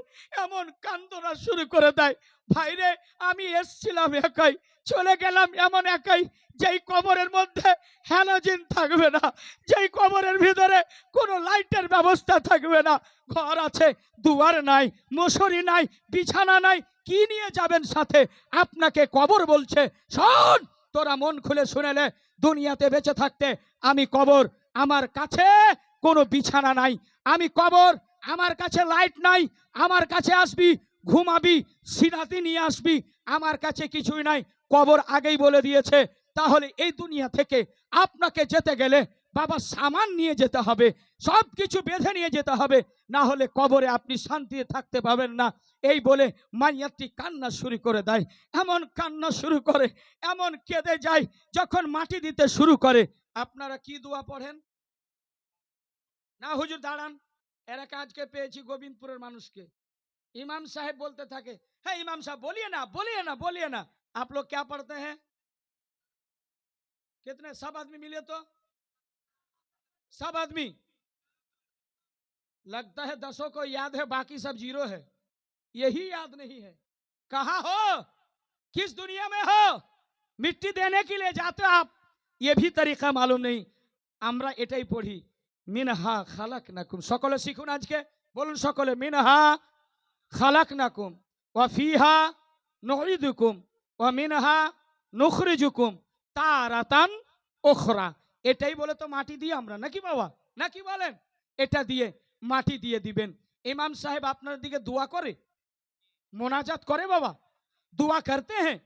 এমন কান্দনা শুরু করে দেয়, ভাইরে আমি এসছিলাম একাই, চলে গেলাম এমন একাই, যেই কবরের মধ্যে হ্যালোজিন থাকবে না, যেই কবরের ভিতরে কোনো লাইটের ব্যবস্থা থাকবে না, ঘর আছে, দুয়ার নাই, মশারি নাই, বিছানা নাই, কি নিয়ে যাবেন সাথে? আপনাকে কবর বলছে, শোন, তোরা মন খুলে শুনেলে, দুনিয়াতে বেঁচে থাকতে আমি কবর, আমার কাছে কোনো বিছানা নাই, আমি কবর, আমার কাছে লাইট নাই, আমার কাছে আসবি ঘুমাবি, সিরাতি নিয়ে আসবি, আমার কাছে কিছুই নাই। কবর আগেই বলে দিয়েছে। তাহলে এই দুনিয়া থেকে আপনাকে যেতে গেলে বাবা সামান নিয়ে যেতে হবে, সব কিছু বেঁধে নিয়ে যেতে হবে, না হলে কবরে আপনি শান্তিতে থাকতে পাবেন না। এই বলে মাইয়াটি কান্না শুরু করে দেয়, এমন কান্না শুরু করে, এমন কেঁদে যায়, যখন মাটি দিতে শুরু করে। আপনারা কি দোয়া পড়েন? না হুজুর দাঁড়ান, এরা আজকে পেয়েছি গোবিন্দপুরের মানুষকে। इमाम साहब बोलते थे, है इमाम साहब बोलिए ना बोलिए ना बोलिए ना, आप लोग क्या पढ़ते हैं? कितने? सब आदमी मिले तो सब आदमी, लगता है 10 को याद है, बाकी सब जीरो है, यही याद नहीं है। कहाँ हो, किस दुनिया में हो? मिट्टी देने के लिए जाते हो आप, ये भी तरीका मालूम नहीं। আমরা এটাই পড়ি, মিনহা খালাকনাকুম। সকলে শিখুন আজকে, বলুন সকলে, মিনহা খালাকনাকুম ওয়া ফিহা নুঈদুকুম ওয়া মিনহা নুখরিজুকুম তারাতান উখরা। এটাই বলে তো মাটি দিয়ে আমরা, নাকি বাবা, নাকি বলেন? এটা দিয়ে মাটি দিয়ে দিবেন। ইমাম সাহেব আপনার দিকে দোয়া করে, মোনাজাত করে বাবা, দুয়া করতে হ্যাঁ,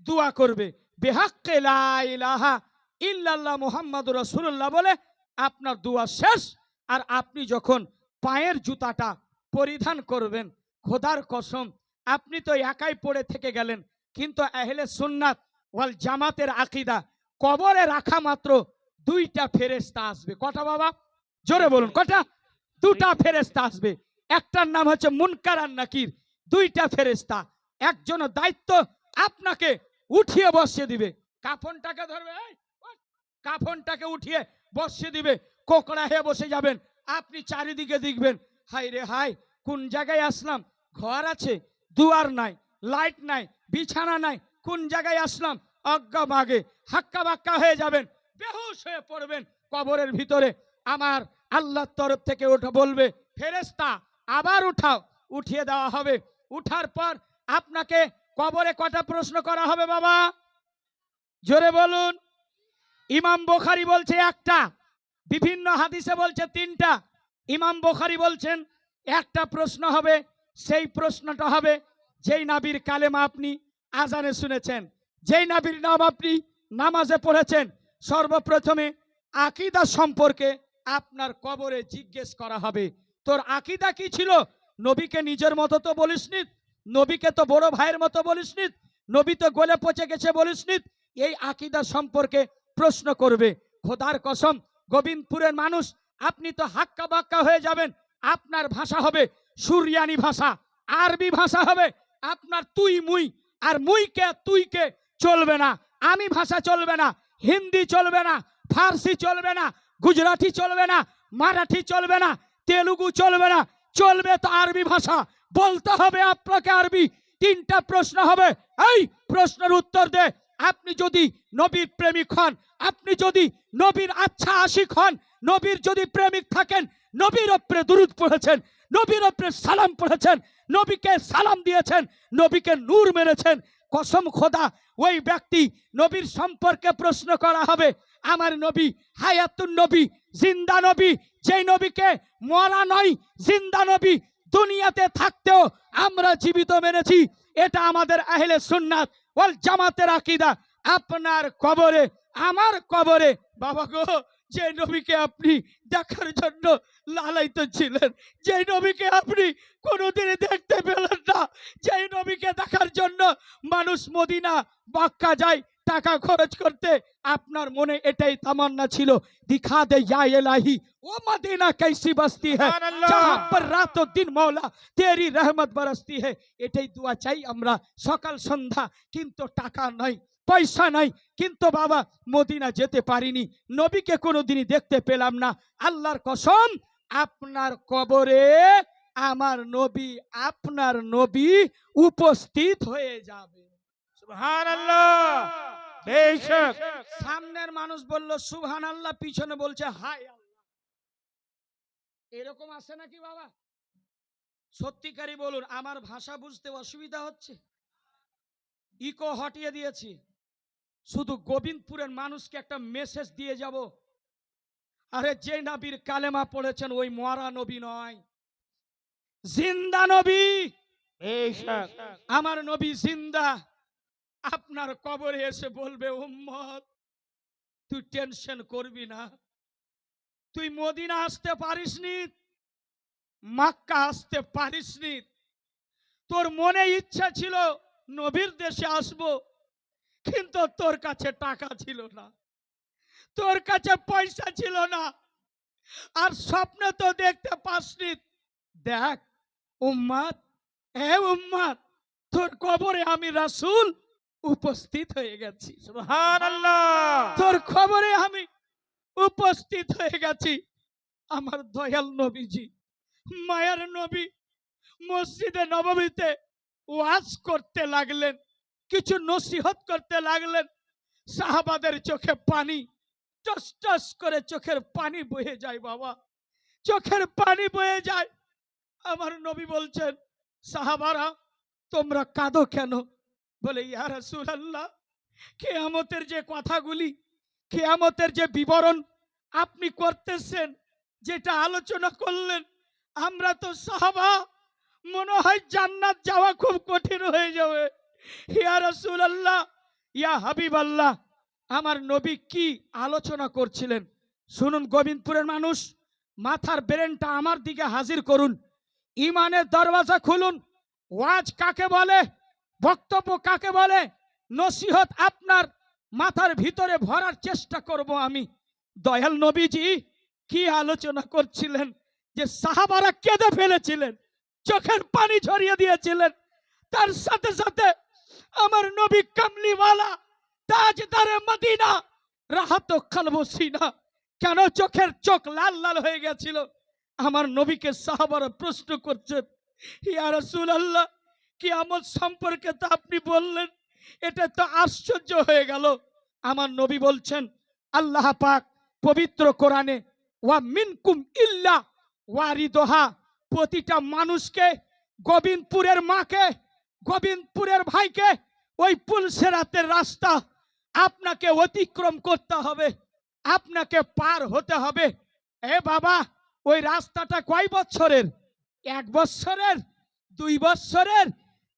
দুয়া করবে বেহাক্কে লা ইলাহা ইল্লাল্লাহ মুহাম্মাদুর রাসূলুল্লাহ বলে আপনার দুয়া শেষ। আর আপনি যখন পায়ের জুতাটা পরিধান করবেন, খোদার কসম আপনি তো একাই পড়ে থেকে গেলেন, কিন্তু আহলে সুন্নাত ওয়াল জামাতের আকীদা কবরে রাখা মাত্র দুইটা ফেরেশতা আসবে। কটা বাবা? জোরে বলুন কটা? দুটা ফেরেশতা আসবে। একটার নাম হচ্ছে মুনকার আর নাকির। দুইটা ফেরেশতা, একজনের দায়িত্ব আপনাকে উঠিয়ে বসিয়ে দিবে, কাফনটাকে ধরবে, এই, ওই, কাফনটাকে উঠিয়ে বসিয়ে দিবে, কোকড়া হয়ে বসে যাবেন। আপনি চারিদিকে দেখবেন, হাই রে হাই, কোন জায়গায় আসলাম? ঘর আছে, দুয়ার নাই, লাইট নাই, বিছানা নাই, কোন জায়গায় আসলাম? অজ্ঞা মাগে হাক্কা বাক্কা হয়ে যাবেন, বেহুশ হয়ে পড়বেন কবরের ভিতরে। আমার আল্লাহর তরফ থেকে ওঠা বলবে, ফেরেশতা আবার উঠাও, উঠিয়ে দেওয়া হবে। উঠার পর আপনাকে কবরে কটা প্রশ্ন করা হবে বাবা? জোরে বলুন। ইমাম বুখারী বলছে একটা, বিভিন্ন হাদিসে বলছে তিনটা। ইমাম বুখারী বলছেন একটা প্রশ্ন হবে, সেই প্রশ্নটা হবে যেই নবীর কালেমা আপনি আজানে শুনেছেন, যেই নবীর নাম আপনি নামাজে পড়েছেন, সর্বপ্রথমে আকীদা সম্পর্কে আপনার কবরে জিজ্ঞেস করা হবে। তোর আকীদা কি ছিল? নবীকে নিজের মতো তো বলিসনি, নবীকে তো বড় ভাইয়ের মতো বলিসনি, নবী তো গলে পচে গেছে বলিসনি। এই আকীদা সম্পর্কে প্রশ্ন করবে। খোদার কসম গোবিন্দপুরের মানুষ, আপনি তো হাক্কা বাক্কা হয়ে যাবেন। আপনার ভাষা হবে সুরিয়ানি ভাষা, আরবি ভাষা হবে আপনার তুই মুই, আর মুইকে তুইকে চলবে না, আমি ভাষা চলবে না, হিন্দি চলবে না, ফার্সি চলবে না, গুজরাটি চলবে না, মারাঠি চলবে না, তেলুগু চলবে না, চলবে তো আরবি ভাষা। বলতে হবে আপনাকে আরবি। তিনটা প্রশ্ন হবে, এই প্রশ্নের উত্তর দে। আপনি যদি নবীর প্রেমিক হন, আপনি যদি নবীর আচ্ছা আশিক হন, নবীর যদি প্রেমিক থাকেন, নবীর উপরে দুরূদ পড়েছেন, নবীর উপরে সালাম পড়েছেন, নবীকে সালাম দিয়েছেন, নবীকে নূর মেরেছেন, কসম খোদা ওই ব্যক্তি নবীর সম্পর্কে প্রশ্ন করা হবে। আমার নবী হায়াতুন নবী, জিন্দা নবী, যেই নবীকে মরা নয়, জিন্দা নবী, দুনিয়াতে থাকতেও আমরা জীবিত মেনেছি। এটা আমাদের আহলে সুন্নাত ওয়াল জামাতের আকীদা। আপনার কবরে, আমার কবরে বাবা গো, যে নবীকে আপনি দেখার জন্য লালায়িত ছিলেন, যে নবীকে আপনি কোনোদিন দেখতে পেলেন না, যে নবীকে দেখার জন্য মানুষ মদিনা মক্কা যায় টাকা খরচ করতে, আপনার মনে এটাই তামান্না ছিল, দিখা দে ইয়া ইলাহি ও মদিনা कैसी बस्ती है जहां पर रात और दिन मौला तेरी रहमत बरसती है। এটাই দোয়া চাই আমরা সকাল সন্ধ্যা। কিন্তু টাকা নাই, পয়সা নাই, কিন্তু বাবা মদিনা যেতে পারিনি, নবীকে কোনোদিনই দেখতে পেলাম না। আল্লাহর কসম আপনার কবরে আমার নবী, আপনার নবী উপস্থিত হয়ে যাবে। সুবহানাল্লাহ। বেশক। সামনের মানুষ বলল সুবহানাল্লাহ, পিছনে বলছে হায় আল্লাহ। এরকম আছে নাকি বাবা? সত্যিকারই বলুন, আমার ভাষা বুঝতে অসুবিধা হচ্ছে? ইকো হটিয়ে দিয়েছি, শুধু গোবিন্দপুরের মানুষকে একটা মেসেজ দিয়ে যাব। আরে যে নবীর কালেমা পড়েছেন ওই মরা নবী নয়, জিন্দা নবী। বেশক। আমার নবী জিন্দা। আপনার কবরে এসে বলবে, উম্মত তুই টেনশন করবি না, তুই মদিনা আসতে পারিসনি, মক্কা আসতে পারিসনি, তোর মনে ইচ্ছা ছিল নবীর দেশে আসবো, কিন্তু তোর কাছে টাকা ছিল না, তোর কাছে পয়সা ছিল না, আর স্বপ্ন তো দেখতে পাসনি। দেখ উম্মত, হে উম্মত, তোর কবরে আমি রাসূল উপস্থিত হয়ে গেছি। সুবহানাল্লাহ। তোর খবরে আমি উপস্থিত হয়ে গেছি। আমার দয়াল নবীজি, মায়ার নবী মসজিদে নববীতে ওয়াজ করতে লাগলেন, কিছু নসিহত করতে লাগলেন। সাহাবাদের চোখে পানি, টস টস করে চোখের পানি বয়ে যায় বাবা, চোখের পানি বয়ে যায়। আমার নবী বলছেন, সাহাবারা তোমরা কাঁদো কেন? বলে, ইয়া রাসূলুল্লাহ, কিয়ামতের যে কথাগুলি, কিয়ামতের যে বিবরণ আপনি করতেছেন, যেটা আলোচনা করলেন, আমরা তো সাহাবা মনে হয় জান্নাত যাওয়া খুব কঠিন হয়ে যাবে। ইয়া রাসূলুল্লাহ, ইয়া হাবিবাল্লাহ, আমার নবী কি আলোচনা করছিলেন শুনুন। গোবিন্দপুরের মানুষ, মাথার ব্রেনটা আমার দিকে হাজির করুন, ইমানের দরওয়াজা খুলুন। ওয়াজ কাকে বলে, বক্তব্য কাকে বলে, নসিহত আপনার মাথার ভিতরে ভরার চেষ্টা করব আমি। দয়াল নবীজি কি আলোচনা করছিলেন যে সাহাবারা কেঁদে ফেলেছিলেন, চোখের পানি ঝরিয়ে দিয়েছিলেন। তার সাথে সাথে আমার নবী কামলিওয়ালা তাজদারে মদিনা রাহাত কলব সিনা, কেন চোখের চোখ লাল লাল হয়ে গেছিল? আমার নবীকে সাহাবারা প্রশ্ন করছেন, ইয়া রাসূলুল্লাহ, কিয়ামত সম্পর্কে তো আপনি বললেন, এটা তো আশ্চর্য হয়ে গেল। আমার নবী বলছেন, আল্লাহ পাক পবিত্র কোরআনে ওয়া মিনকুম ইল্লা ওয়ারিদোহা, প্রতিটা মানুষকে, গোবিন্দপুরের মাকে, গোবিন্দপুরের ভাইকে ওই পুলসেরাতের রাস্তা আপনাকে অতিক্রম করতে হবে, আপনাকে পার হতে হবে। এ বাবা, ওই রাস্তাটা কয় বছরের? 1 বছরের, 2 বছরের,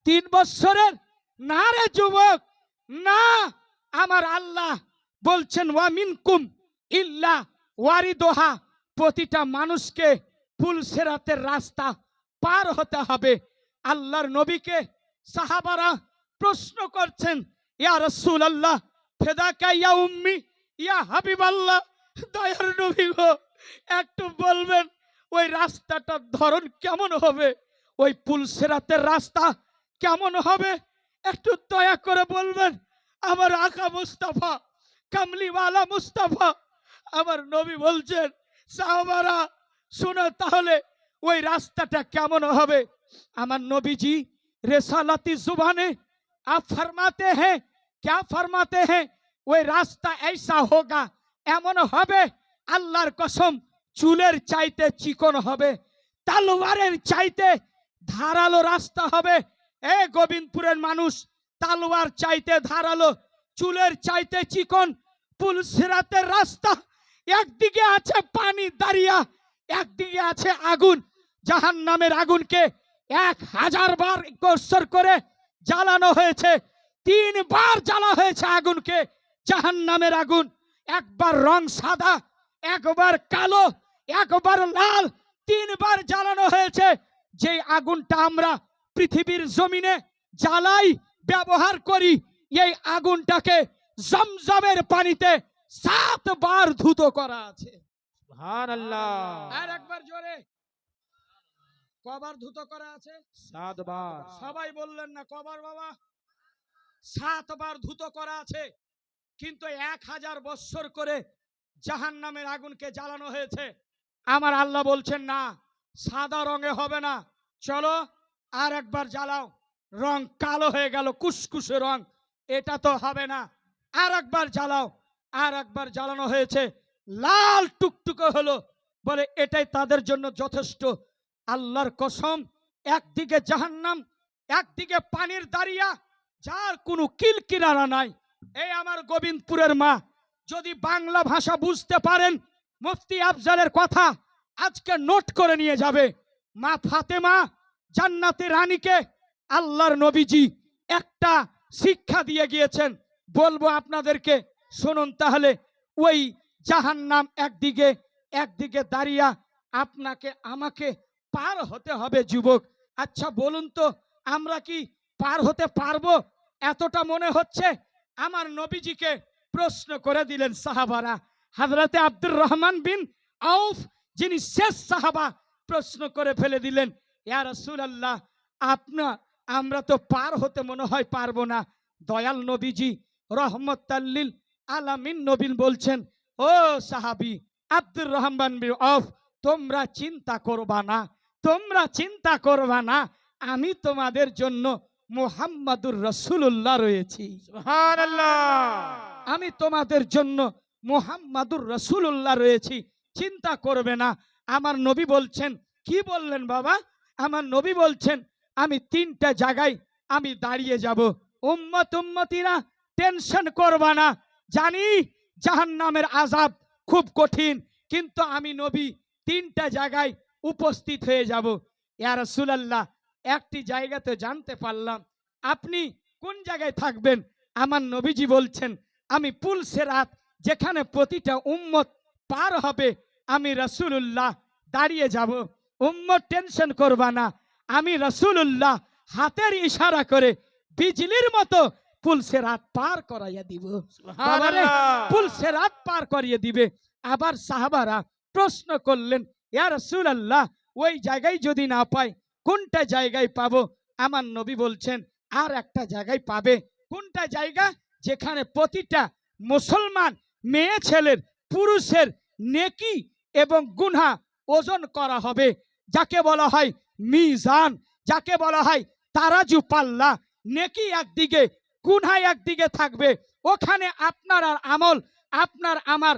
3 বছরের? না রে যুবক, না। আমার আল্লাহ বলছেন ওয়া মিনকুম ইল্লা ওয়ারিদোহা, প্রতিটা মানুষকে পুলসেরাতের রাস্তা পার হতে হবে। আল্লাহর নবীকে সাহাবারা প্রশ্ন করছেন, ইয়া রাসূলুল্লাহ, ফেদাকা ইয়া উম্মি ইয়া হাবিবাল্লাহ, দয়ার নবী গো, একটু বলবেন ওই রাস্তাটার ধরন কেমন হবে, ওই পুলসেরাতের রাস্তা কেমন হবে, একটু দয়া করে বলবেন। আমার আকা মুস্তাফা, কামলিওয়ালা মুস্তাফা, আমার নবী বলছেন, সাহাবারা শুনো তাহলে ওই রাস্তাটা কেমন হবে। আমার নবীজি রেসালাতি जुबाने आप फरमाते हैं, क्या फरमाते हैं? ওই রাস্তা ऐसा होगा, এমন হবে, আল্লাহর কসম, চুলের চাইতে চিকন হবে, তলোয়ারের চাইতে ধারালো রাস্তা হবে। এ গোবিন্দপুরের মানুষ, তলোয়ার চাইতে ধারালো, চুলের চাইতে চিকন পুলসিরাতের রাস্তা। একদিকে আছে পানি দাঁড়িয়া, একদিকে আছে আগুন। জাহান্নামের আগুনকে 1000 বার গোসর করে জ্বালানো হয়েছে, 3 বার জ্বালা হয়েছে আগুনকে। জাহান্নামের আগুন একবার রং সাদা, একবার কালো, একবার লাল, 3 বার জ্বালানো হয়েছে। যে আগুনটা আমরা পৃথিবীর জমিনে জ্বালাই, ব্যবহার করি, এই আগুনটাকে জমজমের পানিতে 7 বার ধুত করা আছে। সুবহানাল্লাহ। আর একবার জোরে, কবার ধুত করা আছে? 7 বার। সবাই বললেন না কবার বাবা? 7 বার ধুত করা আছে। কিন্তু 1000 বছর করে জাহান্নামের আগুনকে জ্বালানো হয়েছে। আমার আল্লাহ বলছেন, না, সাদা রঙে হবে না, চলো আর একবার জ্বালাও। রং কালো হয়ে গেল, কুসকুসে রং, এটা তো হবে না, আর একবার জ্বালাও। আর একবার জ্বালানো হয়েছে, লাল টুকটুকে হলো, বলে এটাই তাদের জন্য যথেষ্ট। আল্লাহর কসম, একদিকে জাহান্নাম, একদিকে পানির দাঁড়িয়া, যার কোনো কিলকিনারা নাই। এই আমার গোবিন্দপুরের মা, যদি বাংলা ভাষা বুঝতে পারেন, মুফতি আফজালের কথা আজকে নোট করে নিয়ে যাবে। মা ফাতেমা জান্নাতের রানীকে আল্লাহর নবীজি একটা শিক্ষা দিয়ে গিয়েছেন, বলবো আপনাদেরকে, শুনুন তাহলে। ওই জাহান্নাম একদিকে, একদিকে দাঁড়িয়া আপনাকে আমাকে পার হতে হবে। যুবক, আচ্ছা বলুন তো, আমরা কি পার হতে পারবো? এতটা মনে হচ্ছে। আমার নবীজিকে প্রশ্ন করে দিলেন সাহাবারা। হযরতে আব্দুর রহমান বিন আউফ, যিনি শেষ সাহাবা, প্রশ্ন করে ফেলে দিলেন, ইয়া রাসূলুল্লাহ, আমরা তো পার হতে মনে হয় পারবো না। দয়াল নবীজি রহমতাল্লিল আলামিন নবীন বলছেন, ও সাহাবী আব্দুর রহমান বিন আউফ, তোমরা চিন্তা করবা না, তোমরা চিন্তা করবা না, আমি তোমাদের জন্য মুহাম্মাদুর রাসূলুল্লাহ রয়েছি। সুবহানাল্লাহ। আমি তোমাদের জন্য মুহাম্মাদুর রাসূলুল্লাহ রয়েছি, চিন্তা করবে না। আমার নবী বলছেন, কি বললেন বাবা? আমার নবী বলছেন, আমি 3টা জায়গায় আমি দাঁড়িয়ে যাব। উম্মতিরা টেনশন করবা না, জানি জাহান্নামের আযাব খুব কঠিন, কিন্তু আমি নবী 3টা জায়গায় উপস্থিত হয়ে যাব। ইয়া রাসূলুল্লাহ, একটি জায়গাতে জানতে পারলাম আপনি কোন জায়গায় থাকবেন। আমার নবীজি বলছেন আমি পুল সিরাত যেখানে প্রতিটা উম্মত পার হবে আমি রাসূলুল্লাহ দাঁড়িয়ে যাব। উম্মত টেনশন করবা না, আমি রাসূলুল্লাহ হাতের ইশারা করে বিজলির মতো পুল সিরাত পার করাইয়া দিব। বাবারে, সুবহানাল্লাহ। পুল সিরাত পার করিয়ে দিবে। আবার সাহাবারা প্রশ্ন করলেন ইয়া রাসূলুল্লাহ ওই জায়গায় যদি না পাই কোনটা জায়গায় পাবো? আমার নবী বলছেন আর একটা জায়গায় পাবে। কোনটা জায়গা? যেখানে প্রতিটা মুসলমান মেয়ে ছেলের পুরুষের নেকি এবং গুনাহ ওজন করা হবে, যাকে বলা হয় মিজান, যাকে বলা হয় তারাজু পাল্লা। নেকি একদিকে গুনাহ একদিকে থাকবে। ওখানে আপনার আর আমল, আপনার আমার